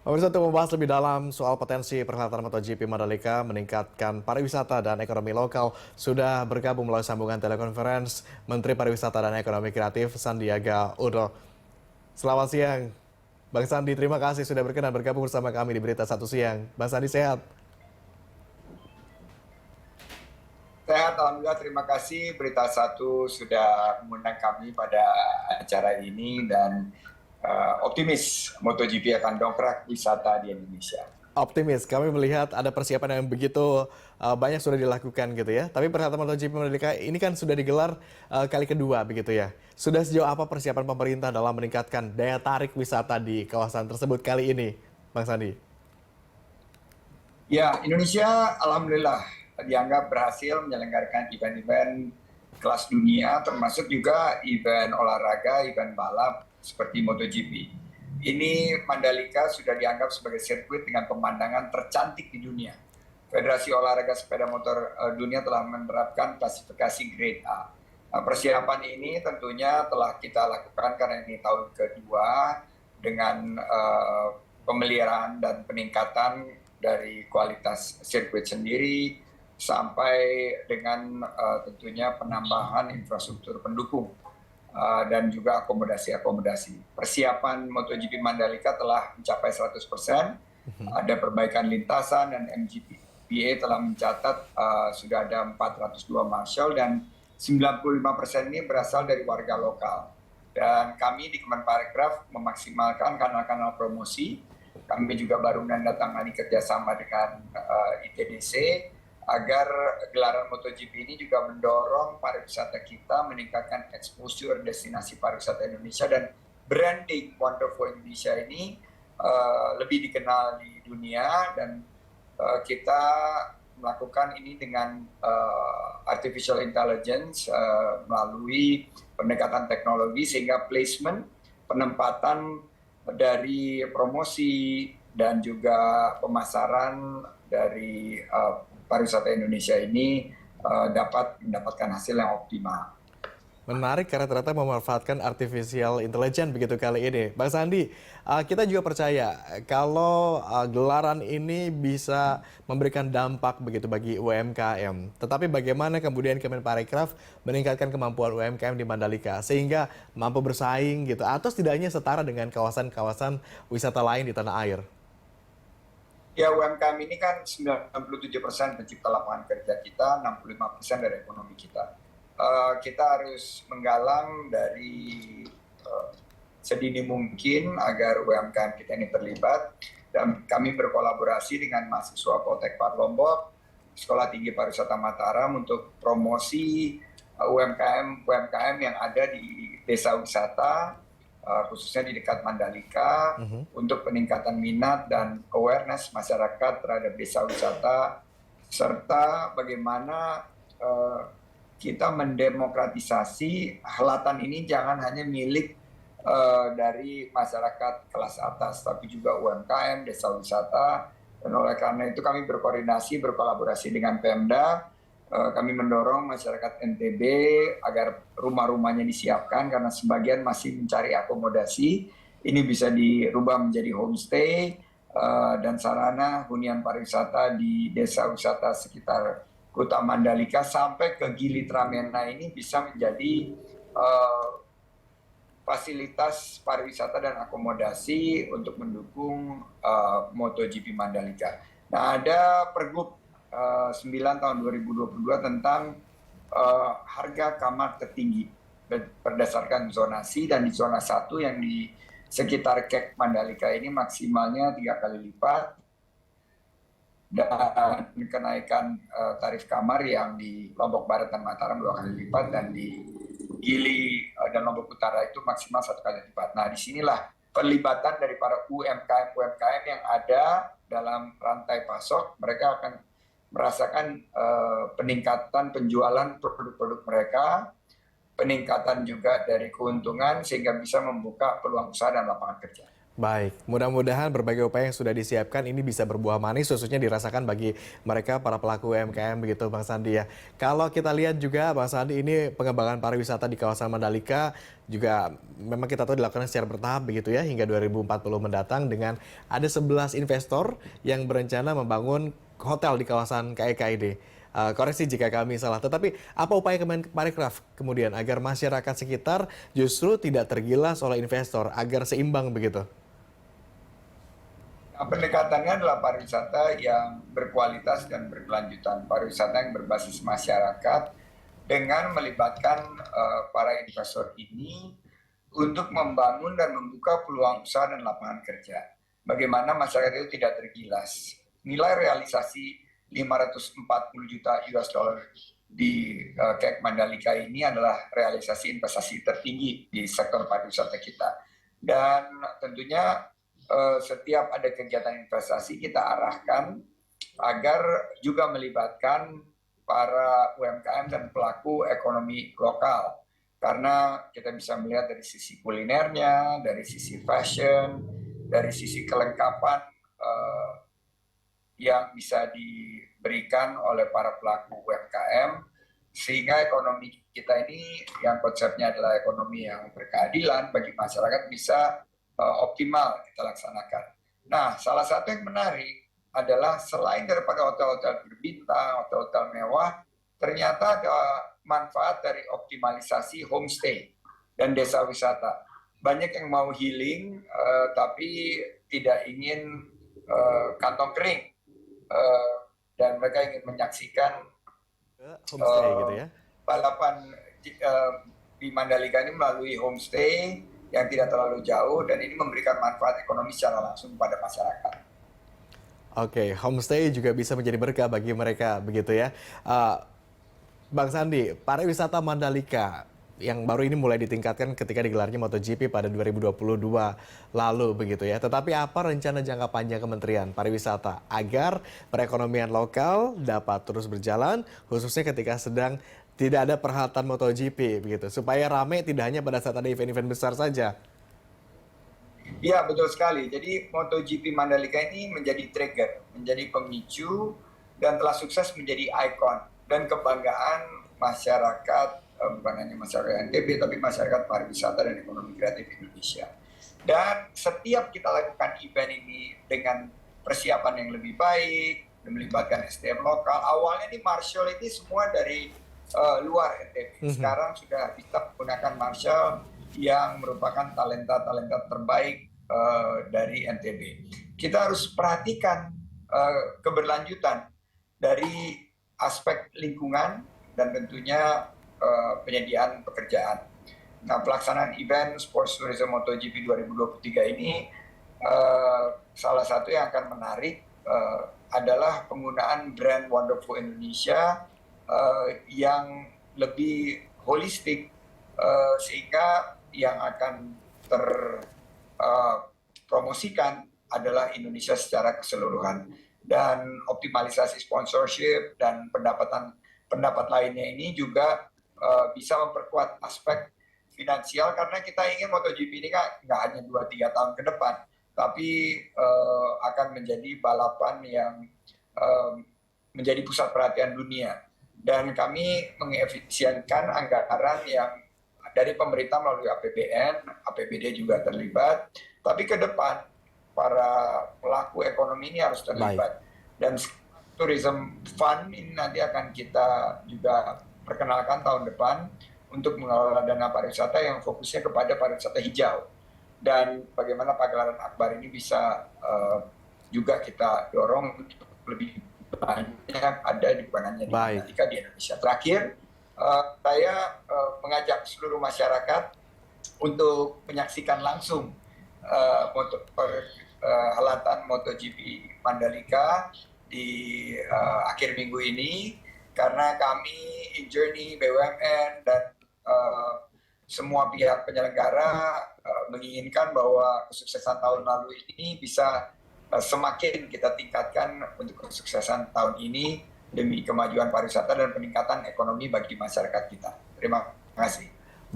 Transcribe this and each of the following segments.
Pemirsa, untuk membahas lebih dalam soal potensi perhelatan MotoGP Mandalika meningkatkan pariwisata dan ekonomi lokal, sudah bergabung melalui sambungan telekonferensi Menteri Pariwisata dan Ekonomi Kreatif Sandiaga Uno. Selamat siang, Bang Sandi. Terima kasih sudah berkenan bergabung bersama kami di Berita Satu Siang. Bang Sandi sehat? Sehat, Alhamdulillah. Terima kasih Berita Satu sudah mengundang kami pada acara ini dan optimis MotoGP akan dongkrak wisata di Indonesia. Optimis, kami melihat ada persiapan yang begitu banyak sudah dilakukan gitu ya. Tapi perhelatan MotoGP Mandalika ini kan sudah digelar kali kedua begitu ya. Sudah sejauh apa persiapan pemerintah dalam meningkatkan daya tarik wisata di kawasan tersebut kali ini, Bang Sandi? Ya, Indonesia Alhamdulillah dianggap berhasil menyelenggarakan event-event kelas dunia, termasuk juga event olahraga, event balap seperti MotoGP. Ini Mandalika sudah dianggap sebagai sirkuit dengan pemandangan tercantik di dunia. Federasi Olahraga Sepeda Motor Dunia telah menerapkan klasifikasi Grade A. Nah, persiapan ini tentunya telah kita lakukan karena ini tahun kedua dengan pemeliharaan dan peningkatan dari kualitas sirkuit sendiri sampai dengan tentunya penambahan infrastruktur pendukung dan juga akomodasi-akomodasi. Persiapan MotoGP Mandalika telah mencapai 100%, ada perbaikan lintasan dan MGPA telah mencatat sudah ada 402 marshal dan 95% ini berasal dari warga lokal. Dan kami di Kemenparekraf memaksimalkan kanal-kanal promosi. Kami juga baru menandatangani kerjasama dengan ITDC agar gelaran MotoGP ini juga mendorong pariwisata kita, meningkatkan exposure destinasi pariwisata Indonesia dan branding Wonderful Indonesia ini lebih dikenal di dunia, dan kita melakukan ini dengan artificial intelligence melalui pendekatan teknologi sehingga placement, penempatan dari promosi dan juga pemasaran dari pariwisata Indonesia ini dapat mendapatkan hasil yang optimal. Menarik karena ternyata memanfaatkan artificial intelligence begitu kali ini. Bang Sandi, kita juga percaya kalau gelaran ini bisa memberikan dampak begitu bagi UMKM. Tetapi bagaimana kemudian Kemenparekraf meningkatkan kemampuan UMKM di Mandalika sehingga mampu bersaing gitu atau setidaknya setara dengan kawasan-kawasan wisata lain di tanah air? Ya, UMKM ini kan 97% pencipta lapangan kerja kita, 65% dari ekonomi kita. Kita harus menggalang dari sedini mungkin agar UMKM kita ini terlibat, dan kami berkolaborasi dengan mahasiswa Poltekpad Lombok, Sekolah Tinggi Pariwisata Mataram untuk promosi UMKM yang ada di desa wisata, khususnya di dekat Mandalika, untuk peningkatan minat dan awareness masyarakat terhadap desa wisata, serta bagaimana kita mendemokratisasi helatan ini jangan hanya milik dari masyarakat kelas atas, tapi juga UMKM, desa wisata. Dan oleh karena itu kami berkolaborasi dengan Pemda. Kami mendorong masyarakat NTB agar rumah-rumahnya disiapkan karena sebagian masih mencari akomodasi. Ini bisa dirubah menjadi homestay dan sarana hunian pariwisata di desa wisata sekitar Kota Mandalika sampai ke Gili Tramena ini bisa menjadi fasilitas pariwisata dan akomodasi untuk mendukung MotoGP Mandalika. Nah, ada Pergub 9 tahun 2022 tentang harga kamar tertinggi berdasarkan zonasi, dan di zona 1 yang di sekitar Kek Mandalika ini maksimalnya 3 kali lipat, dan kenaikan tarif kamar yang di Lombok Barat dan Mataram 2 kali lipat, dan di Gili dan Lombok Utara itu maksimal 1 kali lipat. Nah, disinilah perlibatan dari para UMKM yang ada dalam rantai pasok. Mereka akan merasakan peningkatan penjualan produk-produk mereka, peningkatan juga dari keuntungan, sehingga bisa membuka peluang usaha dan lapangan kerja. Baik, mudah-mudahan berbagai upaya yang sudah disiapkan ini bisa berbuah manis, khususnya dirasakan bagi mereka para pelaku UMKM begitu Bang Sandi ya. Kalau kita lihat juga Bang Sandi ini pengembangan pariwisata di kawasan Mandalika juga memang kita tahu dilakukan secara bertahap begitu ya hingga 2040 mendatang dengan ada 11 investor yang berencana membangun hotel di kawasan KEKID. Koreksi jika kami salah. Tetapi apa upaya Kemenparekraf kemudian agar masyarakat sekitar justru tidak tergilas oleh investor agar seimbang begitu? Nah, pendekatannya adalah pariwisata yang berkualitas dan berkelanjutan, pariwisata yang berbasis masyarakat dengan melibatkan para investor ini untuk membangun dan membuka peluang usaha dan lapangan kerja. Bagaimana masyarakat itu tidak tergilas. Nilai realisasi 540 juta US dollar di KEK Mandalika ini adalah realisasi investasi tertinggi di sektor pariwisata kita. Dan tentunya setiap ada kegiatan investasi kita arahkan agar juga melibatkan para UMKM dan pelaku ekonomi lokal. Karena kita bisa melihat dari sisi kulinernya, dari sisi fashion, dari sisi kelengkapan yang bisa diberikan oleh para pelaku UMKM, sehingga ekonomi kita ini yang konsepnya adalah ekonomi yang berkeadilan bagi masyarakat bisa optimal kita laksanakan. Nah, salah satu yang menarik adalah selain daripada hotel-hotel berbintang, hotel-hotel mewah, ternyata ada manfaat dari optimalisasi homestay dan desa wisata. Banyak yang mau healing, tapi tidak ingin kantong kering, dan mereka ingin menyaksikan Homestay gitu ya? balapan di Mandalika ini melalui homestay yang tidak terlalu jauh dan ini memberikan manfaat ekonomi secara langsung pada masyarakat. Oke, homestay juga bisa menjadi berkah bagi mereka begitu ya. Uh, Bang Sandi, pariwisata Mandalika yang baru ini mulai ditingkatkan ketika digelarnya MotoGP pada 2022 lalu begitu ya. Tetapi apa rencana jangka panjang Kementerian Pariwisata agar perekonomian lokal dapat terus berjalan khususnya ketika sedang tidak ada perhelatan MotoGP begitu supaya rame tidak hanya pada saat ada event-event besar saja. Iya, betul sekali. Jadi MotoGP Mandalika ini menjadi trigger, menjadi pemicu dan telah sukses menjadi ikon dan kebanggaan masyarakat, bukan hanya masyarakat NTB tapi masyarakat pariwisata dan ekonomi kreatif Indonesia. Dan setiap kita lakukan event ini dengan persiapan yang lebih baik, melibatkan SDM lokal. Awalnya di Marshall ini semua dari luar NTB. Sekarang sudah bisa menggunakan Marshall yang merupakan talenta-talenta terbaik dari NTB. Kita harus perhatikan keberlanjutan dari aspek lingkungan dan tentunya penyediaan pekerjaan. Nah, pelaksanaan event Sports Tourism MotoGP 2023 ini salah satu yang akan menarik adalah penggunaan brand Wonderful Indonesia yang lebih holistik, sehingga yang akan terpromosikan adalah Indonesia secara keseluruhan. Dan optimalisasi sponsorship dan pendapat lainnya ini juga bisa memperkuat aspek finansial karena kita ingin MotoGP ini nggak hanya 2-3 tahun ke depan, tapi akan menjadi balapan yang menjadi pusat perhatian dunia. Dan kami mengefisienkan anggaran yang dari pemerintah melalui APBN, APBD juga terlibat, tapi ke depan para pelaku ekonomi ini harus terlibat. Dan Tourism Fund ini nanti akan kita juga perkenalkan tahun depan untuk mengelola dana pariwisata yang fokusnya kepada pariwisata hijau. Dan bagaimana pagelaran akbar ini bisa juga kita dorong untuk lebih banyak ada di bukan hanya di Mandalika, di Indonesia. Terakhir, saya mengajak seluruh masyarakat untuk menyaksikan langsung perhelatan MotoGP Mandalika di akhir minggu ini, karena kami Injourney, BUMN dan semua pihak penyelenggara menginginkan bahwa kesuksesan tahun lalu ini bisa semakin kita tingkatkan untuk kesuksesan tahun ini demi kemajuan pariwisata dan peningkatan ekonomi bagi masyarakat kita. Terima kasih.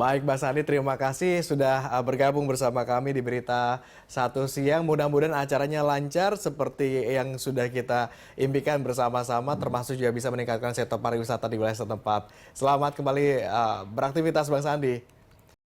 Baik, Mas Andi, terima kasih sudah bergabung bersama kami di Berita Satu Siang. Mudah-mudahan acaranya lancar seperti yang sudah kita impikan bersama-sama, termasuk juga bisa meningkatkan sektor pariwisata di wilayah setempat. Selamat kembali beraktivitas, Bang Sandi.